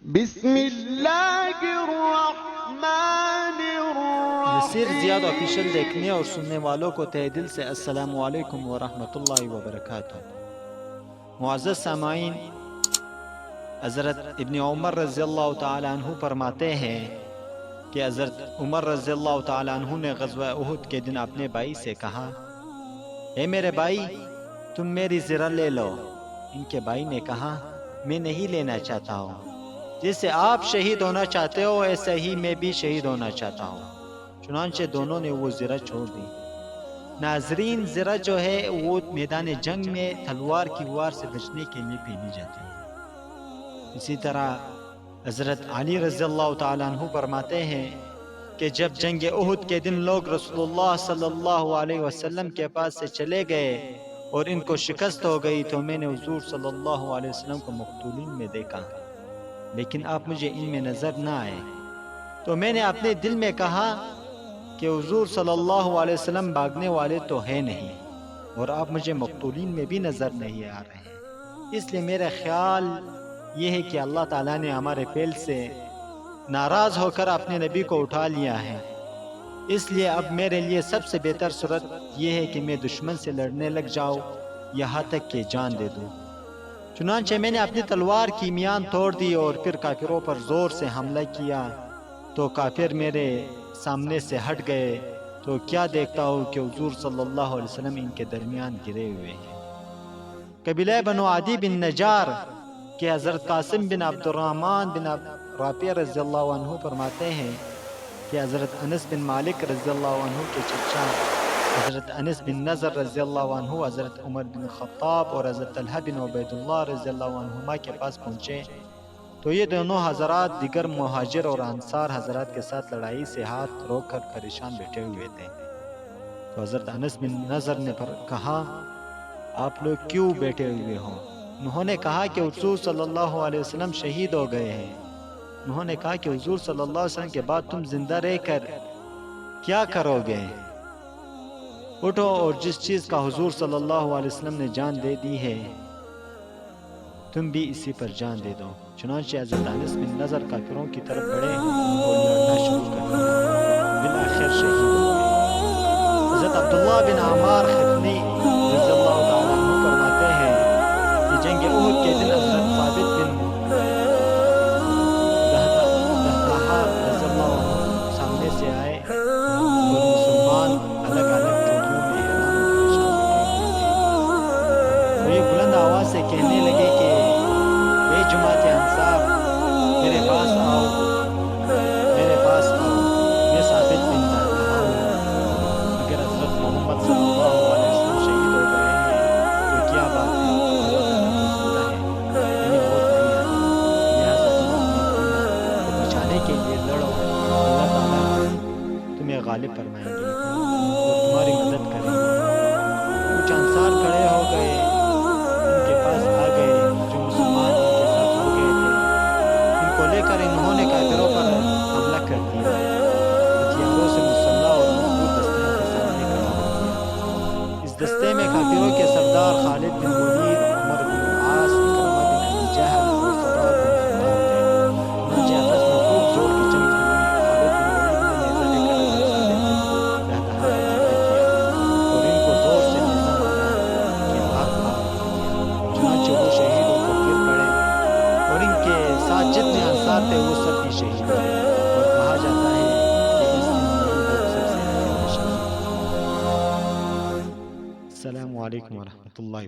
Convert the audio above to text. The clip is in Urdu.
بسم اللہ الرحمن نصیر الرحیم۔ زیاد آفیشل دیکھنے اور سننے والوں کو تہ دل سے السلام علیکم ورحمۃ اللہ وبرکاتہ۔ معزز سامعین، حضرت ابن عمر رضی اللہ تعالی عنہ فرماتے ہیں کہ حضرت عمر رضی اللہ تعالی عنہ نے غزوہ احد کے دن اپنے بھائی سے کہا، اے میرے بھائی، تم میری زرہ لے لو۔ ان کے بھائی نے کہا، میں نہیں لینا چاہتا ہوں، جیسے آپ شہید ہونا چاہتے ہو ایسے ہی میں بھی شہید ہونا چاہتا ہوں۔ چنانچہ دونوں نے وہ زرہ چھوڑ دی۔ ناظرین، زرہ جو ہے وہ میدان جنگ میں تلوار کی وار سے بچنے کے لیے پہنی جاتی ہے۔ اسی طرح حضرت علی رضی اللہ تعالیٰ عنہ فرماتے ہیں کہ جب جنگ احد کے دن لوگ رسول اللہ صلی اللہ علیہ وسلم کے پاس سے چلے گئے اور ان کو شکست ہو گئی تو میں نے حضور صلی اللہ علیہ وسلم کو مقتولین میں دیکھا، لیکن آپ مجھے ان میں نظر نہ آئے۔ تو میں نے اپنے دل میں کہا کہ حضور صلی اللہ علیہ وسلم بھاگنے والے تو ہے نہیں، اور آپ مجھے مقتولین میں بھی نظر نہیں آ رہے ہیں، اس لیے میرا خیال یہ ہے کہ اللہ تعالیٰ نے ہمارے فعل سے ناراض ہو کر اپنے نبی کو اٹھا لیا ہے۔ اس لیے اب میرے لیے سب سے بہتر صورت یہ ہے کہ میں دشمن سے لڑنے لگ جاؤں یہاں تک کہ جان دے دوں۔ چنانچہ میں نے اپنی تلوار کی میان توڑ دی اور پھر کافروں پر زور سے حملہ کیا تو کافر میرے سامنے سے ہٹ گئے، تو کیا دیکھتا ہوں کہ حضور صلی اللہ علیہ وسلم ان کے درمیان گرے ہوئے ہیں۔ قبیلہ بنو عدی بن نجار کہ حضرت قاسم بن عبد الرحمن بن رافع رضی اللہ عنہ فرماتے ہیں کہ حضرت انس بن مالک رضی اللہ عنہ کے چچا حضرت انس بن نضر رضی اللہ عنہ حضرت عمر بن خطاب اور حضرت طلحہ بن عبید اللہ رضی اللہ عنہما کے پاس پہنچے تو یہ دونوں حضرات دیگر مہاجر اور انصار حضرات کے ساتھ لڑائی سے ہاتھ روک کر پریشان بیٹھے ہوئے تھے۔ تو حضرت انس بن نضر نے کہا، آپ لوگ کیوں بیٹھے ہوئے ہو؟ انہوں نے کہا کہ حضور صلی اللہ علیہ وسلم شہید ہو گئے ہیں۔ انہوں نے کہا کہ حضور صلی اللہ علیہ وسلم کے بعد تم زندہ رہ کر کیا کرو گے؟ اٹھو اور جس چیز کا حضور صلی اللہ علیہ وسلم نے جان دے دی ہے تم بھی اسی پر جان دے دو۔ چنانچہ حضرت انس بن نضر کافروں کی طرف بڑھے اور لڑنا شروع کر دیا، بالآخر شہید ہو گئے۔ حضرت عبداللہ بن عمار خفنی رضی اللہ تعالیٰ عنہ فرماتے ہیں کہ جنگ احد کے دن حضرت ثابت بن دہدہا رضی اللہ عنہ سامنے سے آئے اور مسلمان الگ الگ ٹولیوں میں حیران و پریشان بیٹھے ہوئے تھے۔ تو یہ بلند آواز سے کہنے لگے کہ اے جماعت انصار، میرے پاس آؤ، میرے پاس آؤ، میں ثابت بن دہدہا ہوں۔ اگر حضرت محمد صلی اللہ علیہ وسلم شہید ہو گئے ہیں تو کیا بات ہے، اللہ تعالیٰ تو زندہ ہے، یعنی موت نہیں آئی، لہٰذا تم اپنے دین کو بچانے کے لیے لڑو، اللہ تعالیٰ تمہیں غالب فرمائیں گے اور تمہاری مدد کریں گے۔ کچھ انصار کھڑے ہو گئے، ان کے پاس آ گئے جو مسلمان ان کے ساتھ ہو گئے تھے، ان کو لے کر انہوں نے کافروں پر حملہ کر دیا، ہتھیاروں سے مسلح اور مضبوط دستے کے سامنے کھڑا ہو گیا۔ اس دستے میں کافروں کے سردار خالد بن ولید، عمر بن العاص، اکرمہ بن ابی جہل اور زبار بن خطاب تھے۔ چنانچہ آپس میں خوب زور کی جنگ ہوئی۔ خالد بن ولید نے نیزہ لے کر حضرت ثابت بن دہدہا پر حملہ کیا اور ان کو زور سے نیزہ مارا کہ آگ آگ ہو گیا۔ چنانچہ وہ شہید ہو کر گر پڑے اور ان کے ساتھ جتنے انصار تھے وہ سب بھی شہید ہوئے، اور کہا جاتا ہے کہ اس دن یہی لوگ سب سے آخر میں شہید ہوئے۔ السلام علیکم ورحمۃ اللہ۔